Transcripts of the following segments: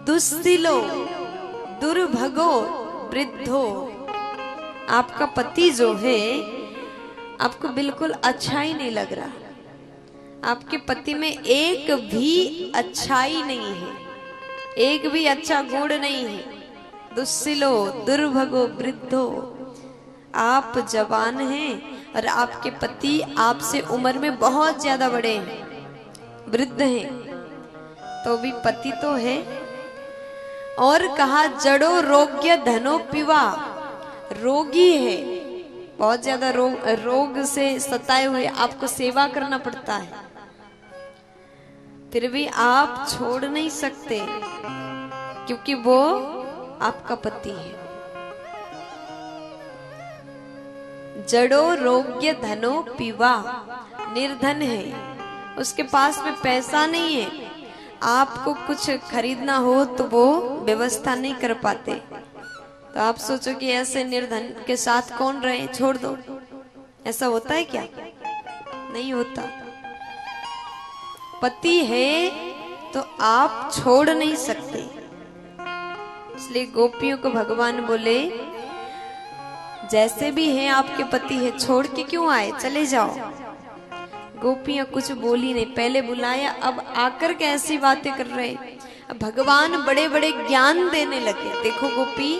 दुस्सिलो दुर्भगो वृद्धो। आपका पति जो है आपको बिल्कुल अच्छा ही नहीं लग रहा, आपके पति में एक भी अच्छाई नहीं है, एक भी अच्छा गुण नहीं है। दुस्सिलो दुर्भगो वृद्धो। आप जवान हैं और आपके पति आपसे उम्र में बहुत ज्यादा बड़े हैं, वृद्ध हैं, तो भी पति तो है। और कहा जड़ो रोग्य धनो पिवा। रोगी है, बहुत ज्यादा रोग से सताए हुए, आपको सेवा करना पड़ता है, फिर भी आप छोड़ नहीं सकते क्योंकि वो आपका पति है। जड़ो रोग्य धनो पिवा। निर्धन है, उसके पास में पैसा नहीं है, आपको कुछ खरीदना हो तो वो व्यवस्था नहीं कर पाते। तो आप सोचो कि ऐसे निर्धन के साथ कौन रहे, छोड़ दो। ऐसा होता है क्या? नहीं होता। पति है तो आप छोड़ नहीं सकते। इसलिए गोपियों को भगवान बोले जैसे भी हैं आपके पति है, छोड़ के क्यों आए, चले जाओ। गोपियां कुछ बोली नहीं, पहले बुलाया, अब आकर के ऐसी बातें कर रहे। अब भगवान बड़े बड़े ज्ञान देने लगे। देखो गोपी,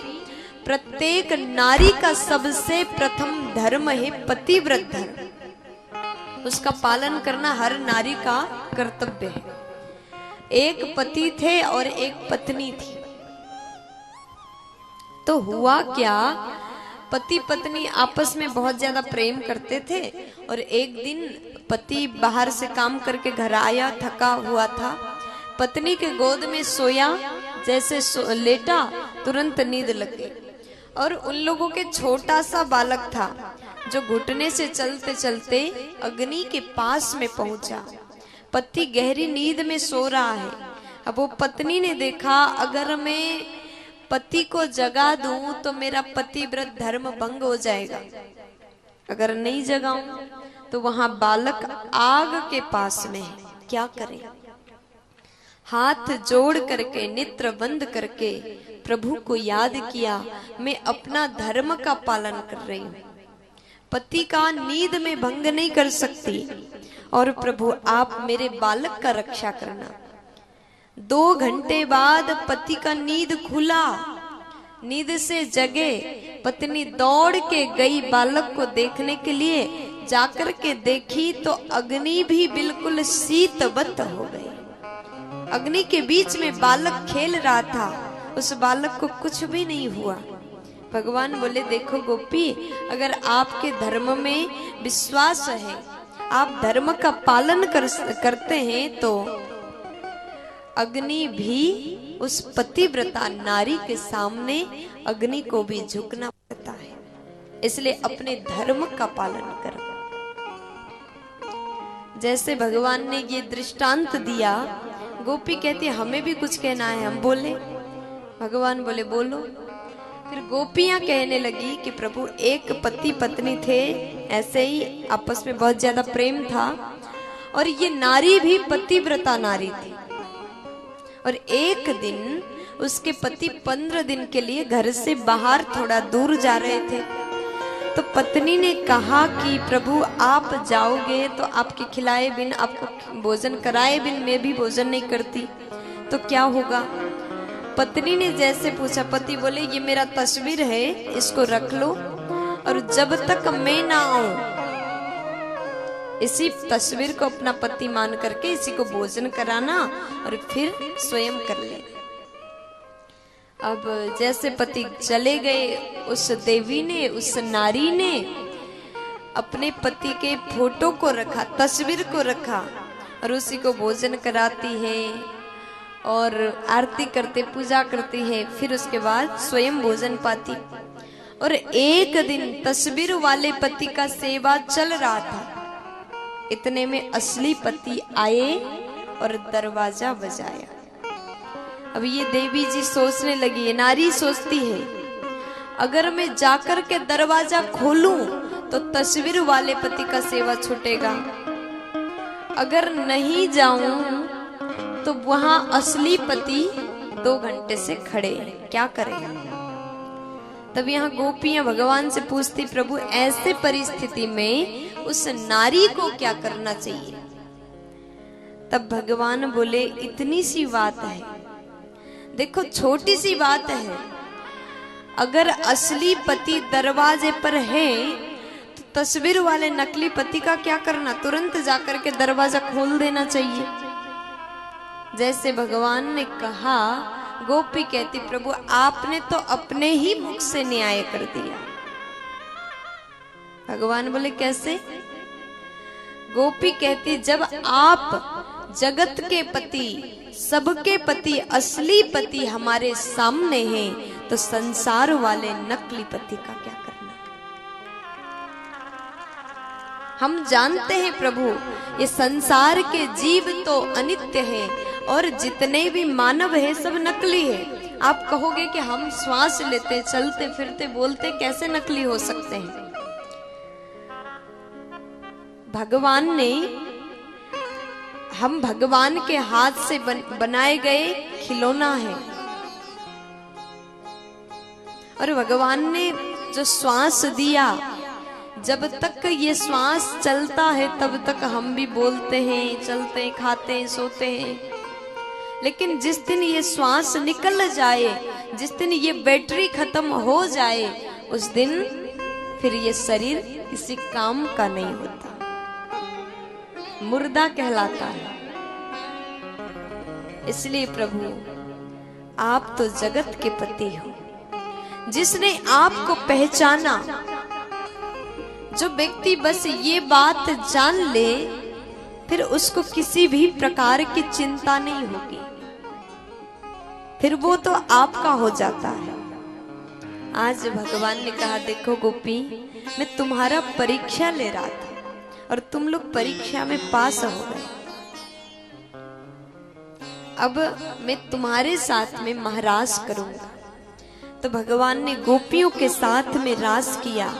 प्रत्येक नारी का सबसे प्रथम धर्म है पतिव्रत धर्म, उसका पालन करना हर नारी का कर्तव्य है। एक पति थे और एक पत्नी थी, तो हुआ क्या, पति पत्नी आपस में बहुत ज्यादा प्रेम करते थे। और एक दिन पति बाहर से काम करके घर आया, थका हुआ था, पत्नी के गोद में सोया, जैसे लेटा तुरंत नींद लग गई। और उन लोगों के छोटा सा बालक था जो घुटने से चलते चलते अग्नि के पास में पहुंचा। पति गहरी नींद में सो रहा है। अब वो पत्नी ने देखा, अगर मैं पति को जगा दूं तो मेरा पतिव्रत धर्म भंग हो जाएगा, अगर नहीं जगाऊं तो वहां बालक आग के पास में है, क्या करें। हाथ जोड़ करके नेत्र बंद करके प्रभु को याद किया, मैं अपना धर्म का पालन कर रही हूँ, पति का नींद में भंग नहीं कर सकती, और प्रभु आप मेरे बालक का रक्षा करना। 2 घंटे बाद पति का नींद खुला, नींद से जगे, पत्नी दौड़ के गई बालक को देखने के लिए, जाकर के देखी तो अग्नि भी बिल्कुल शीतवत हो गई। अग्नि के बीच में बालक खेल रहा था, उस बालक को कुछ भी नहीं हुआ। भगवान बोले देखो गोपी, अगर आपके धर्म में विश्वास है, आप धर्म का पालन करते हैं, तो अग्नि भी उस पतिव्रता नारी के सामने अग्नि को भी झुकना पड़ता है। इसलिए अपने धर्म का पालन करो। जैसे भगवान ने ये दृष्टांत दिया, गोपी कहती हमें भी कुछ कहना है, हम बोले। भगवान बोले बोलो। फिर गोपियां कहने लगी कि प्रभु एक पति पत्नी थे, ऐसे ही आपस में बहुत ज्यादा प्रेम था, और ये नारी भी पतिव्रता नारी थी। और एक दिन उसके पति 15 दिन के लिए घर से बाहर थोड़ा दूर जा रहे थे, तो पत्नी ने कहा कि प्रभु आप जाओगे तो आपके खिलाए बिन, आपको भोजन कराए बिन मैं भी भोजन नहीं करती, तो क्या होगा। पत्नी ने जैसे पूछा, पति बोले ये मेरा तस्वीर है, इसको रख लो, और जब तक मैं ना आऊं इसी तस्वीर को अपना पति मान करके इसी को भोजन कराना और फिर स्वयं कर ले। अब जैसे पति चले गए, उस देवी ने, उस नारी ने अपने पति के फोटो को रखा, तस्वीर को रखा, और उसी को भोजन कराती है और आरती करते, पूजा करती है, फिर उसके बाद स्वयं भोजन पाती। और एक दिन तस्वीर वाले पति का सेवा चल रहा था, इतने में असली पति आए और दरवाजा बजाया। अब ये देवी जी सोचने लगी, ये नारी सोचती है अगर मैं जाकर के दरवाजा खोलूं तो तस्वीर वाले पति का सेवा छूटेगा, अगर नहीं जाऊं तो वहां असली पति 2 घंटे से खड़े हैं, क्या करें। तब यहाँ गोपियां भगवान से पूछती, प्रभु ऐसे परिस्थिति में उस नारी को क्या करना चाहिए। तब भगवान बोले, इतनी सी बात है, देखो छोटी सी बात है, अगर असली पति दरवाजे पर है तो तस्वीर वाले नकली पति का क्या करना, तुरंत जाकर के दरवाजा खोल देना चाहिए। जैसे भगवान ने कहा, गोपी कहती, प्रभु आपने तो अपने ही मुख से न्याय कर दिया। भगवान बोले, कैसे। गोपी कहती, जब आप जगत के पति, सबके पति, असली पति हमारे सामने हैं, तो संसार वाले नकली पति का क्या करना। हम जानते हैं प्रभु, ये संसार के जीव तो अनित्य है और जितने भी मानव है सब नकली है। आप कहोगे कि हम श्वास लेते, चलते फिरते, बोलते, कैसे नकली हो सकते हैं। भगवान ने, हम भगवान के हाथ से बनाए गए खिलौना है, और भगवान ने जो श्वास दिया, जब तक ये श्वास चलता है तब तक हम भी बोलते हैं, चलते हैं, खाते हैं, सोते हैं। लेकिन जिस दिन ये श्वास निकल जाए, जिस दिन ये बैटरी खत्म हो जाए, उस दिन फिर ये शरीर किसी काम का नहीं होता, मुर्दा कहलाता है। इसलिए प्रभु आप तो जगत के पति हो। जिसने आपको पहचाना, जो व्यक्ति बस ये बात जान ले, फिर उसको किसी भी प्रकार की चिंता नहीं होगी, फिर वो तो आपका हो जाता है। आज भगवान ने कहा, देखो गोपी, मैं तुम्हारा परीक्षा ले रहा था और तुम लोग परीक्षा में पास हो गए। अब मैं तुम्हारे साथ में महाराज करूंगा। तो भगवान ने गोपियों के साथ में रास किया।